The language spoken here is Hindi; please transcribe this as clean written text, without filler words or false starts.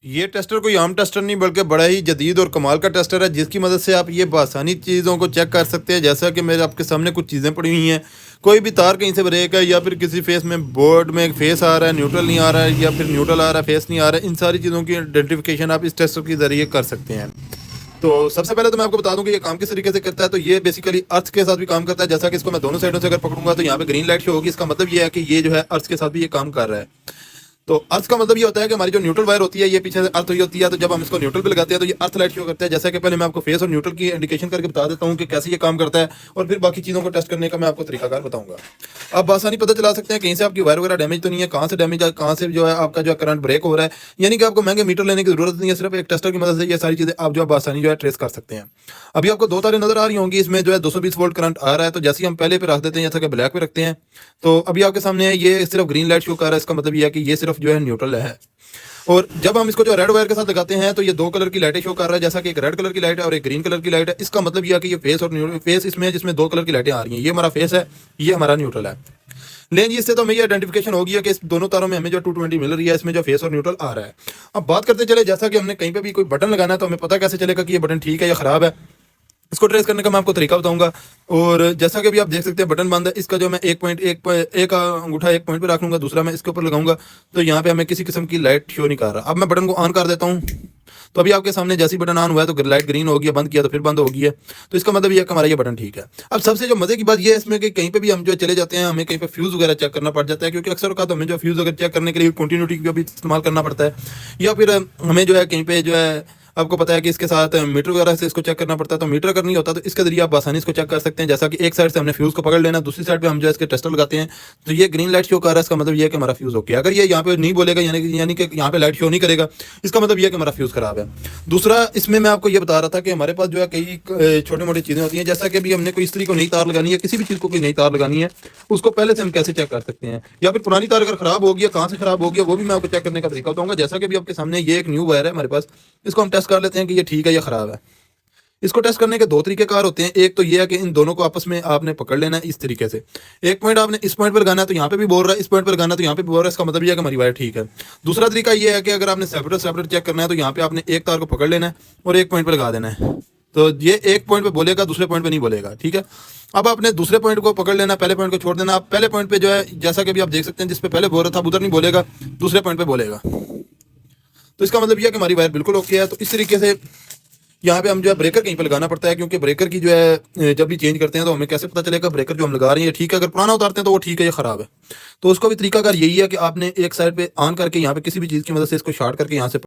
ये टेस्टर कोई आम टेस्टर नहीं बल्कि बड़ा ही जदीद और कमाल का टेस्टर है, जिसकी मदद से आप ये बआसानी चीज़ों को चेक कर सकते हैं। जैसा कि मेरे आपके सामने कुछ चीज़ें पड़ी हुई हैं, कोई भी तार कहीं से ब्रेक है या फिर किसी फेस में बोर्ड में फेस आ रहा है, न्यूट्रल नहीं आ रहा है, या फिर न्यूट्रल आ रहा है फेस नहीं आ रहा है, इन सारी चीज़ों की आइडेंटिफिकेशन आप इस टेस्टर के ज़रिए कर सकते हैं। तो सबसे पहले तो मैं आपको बता दूं कि ये काम किस तरीके से करता है। तो ये बेसिकली अर्थ के साथ भी काम करता है। जैसा कि इसको मैं दोनों साइडों से अगर पकड़ूंगा तो यहाँ पे ग्रीन लाइट शो होगी। इसका मतलब ये है कि ये जो है अर्थ के साथ भी ये काम कर रहा है। तो अर्थ का मतलब ये होता है कि हमारी जो न्यूट्रल वायर होती है ये पीछे से अर्थ हुई होती है। तो जब हम इसको न्यूट्रल पे लगाते हैं तो ये अर्थ लाइट शो करता है। जैसा कि पहले मैं आपको फेस और न्यूट्रल की इंडिकेशन करके बता देता हूँ कि कैसे ये काम करता है, और फिर बाकी चीज़ों को टेस्ट करने का मैं आपको तरीकाकार बताऊंगा। आप आसानी पता चला सकते हैं कहीं से आपकी वायर वगैरह डैमेज तो नहीं है, कहाँ से डैमेज है, कहाँ से जो है आपका जो करंट ब्रेक हो रहा है। यानी कि आपको महंगे मीटर लेने की जरूरत नहीं है, सिर्फ एक टेस्टर की मदद से ये सारी चीज़ें आप जो है आसानी जो है ट्रेस कर सकते हैं। अभी आपको दो तारें नजर आ रही होंगी, इसमें जो है 220 वोल्ट करंट आ रहा है। तो जैसे ही हम पहले पे रख देते हैं, जैसा कि ब्लैक पे रखते हैं, तो अभी आपके सामने ये सिर्फ ग्रीन लाइट शो कर रहा है। इसका मतलब ये है कि ये सिर्फ जो है न्यूट्रल है। और जब हम इसको जो रेड वायर के साथ लगाते हैं तो ये दो कलर की लाइटें शो कर रहा है, जैसा कि एक रेड कलर की लाइट है और एक ग्रीन कलर की लाइट है। इसका मतलब ये है कि ये फेस और फेस इसमें जिसमें दो कलर की लाइटें आ रही हैं, ये हमारा फेस है, ये हमारा न्यूट्रल है। लेकिन जी इससे तो हमें ये आइडेंटिफिकेशन होगी है कि इस दोनों तारों में हमें जो 220 मिल रही है, इसमें जो फेस और न्यूट्रल आ रहा है। अब बात करते चले, जैसा कि हमने कहीं पे भी कोई बटन लगाना है तो हमें पता कैसे चलेगा कि ये बटन ठीक है या खराब है। इसको ट्रेस करने का मैं आपको तरीका बताऊंगा। और जैसा कि अभी आप देख सकते हैं बटन बंद है। इसका जो मैं एक अंगूठा एक पॉइंट पे रख लूंगा, दूसरा मैं इसके ऊपर लगाऊंगा, तो यहाँ पे हमें किसी किस्म की लाइट शो नहीं कर रहा। अब मैं बटन को ऑन कर देता हूँ, तो अभी आपके सामने जैसे ही बटन ऑन हुआ है तो लाइट ग्रीन हो गई है, बंद किया तो फिर बंद हो गई है। तो इसका मतलब ये है कि हमारा ये बटन ठीक है। अब सबसे जो मजे की बात ये है इसमें कि कहीं पे भी हम जो चले जाते हैं, हमें कहीं पे फ्यूज वगैरह चेक करना पड़ जाता है, क्योंकि अक्सर औकात हमें जो फ्यूज वगैरह चेक करने के लिए कंटिन्यूटी का भी इस्तेमाल करना पड़ता है, या फिर हमें जो है कहीं पे जो है आपको पता है कि इसके साथ मीटर वगैरह से इसको चेक करना पड़ता है। तो मीटर अगर नहीं होता तो इसके जरिए आप आसानी इसको चेक कर सकते हैं। जैसा कि एक साइड से हमने फ्यूज को पकड़ लेना, दूसरी साइड पे हम जो है इसके टेस्टर लगाते हैं, तो ये ग्रीन लाइट शो कर रहा है। इसका मतलब ये है कि हमारा फ्यूज ओके है। अगर ये यहाँ पे नहीं बोलेगा, यानी कि यहाँ पे लाइट शो नहीं करेगा, इसका मतलब ये है कि हमारा फ्यूज खराब है। दूसरा इसमें मैं आपको ये बता रहा था कि हमारे पास जो है कई छोटी मोटी चीज़ें होती हैं, जैसा कि अभी हमने कोई स्त्री को नई तार लगानी है, किसी भी चीज़ को कोई नई तार लगानी है, उसको पहले से हम कैसे चेक कर सकते हैं, या फिर पुरानी तार अगर खराब हो गया, कहाँ से खराब हो गया, वो भी मैं आपको चेक करने का तरीका बताऊंगा। जैसा कि अभी आपके सामने ये एक न्यू वायर है हमारे पास, इसको हम टेस्ट कर लेते हैं कि ये ठीक है या खराब है। इसको टेस्ट करने के दो तरीकेकार होते हैं। एक तो ये है कि इन दोनों को आपस में आपने पकड़ लेना है इस तरीके से। एक पॉइंट आपने इस पॉइंट पर लगाना है तो यहाँ पे भी बोल रहा है, इस पॉइंट पर लगाना है तो यहाँ पे भी बोल रहा है। इसका मतलब ये है कि हमारी वायर ठीक है। दूसरा तरीका ये है कि अगर आपने सेपरेट चेक करना है तो यहाँ पे आपने एक तार को पकड़ लेना है और एक पॉइंट पर लगा देना है। तो ये एक पॉइंट पे बोलेगा, दूसरे पॉइंट पे नहीं बोलेगा, ठीक है। अब आपने दूसरे पॉइंट को पकड़ लेना, पहले पॉइंट को छोड़ देना। आप पहले पॉइंट पे जो है, जैसा कि अभी आप देख सकते हैं, जिस पे पहले बोल रहा था उधर नहीं बोलेगा, दूसरे पॉइंट पे बोलेगा। तो इसका मतलब यह है कि हमारी वायर बिल्कुल ओके है। तो इस तरीके से यहाँ पे हम जो है ब्रेकर कहीं पे लगाना पड़ता है, क्योंकि ब्रेकर की जो है जब भी चेंज करते हैं तो हमें कैसे पता चलेगा ब्रेकर जो हम लगा रहे हैं ठीक है। अगर पुराना उतारते हैं तो वो ठीक है या खराब है। तो उसको भी तरीकाकार यही है कि आपने एक साइड पे ऑन करके यहाँ पे किसी भी चीज़ की मदद से इसको शॉर्ट करके यहाँ से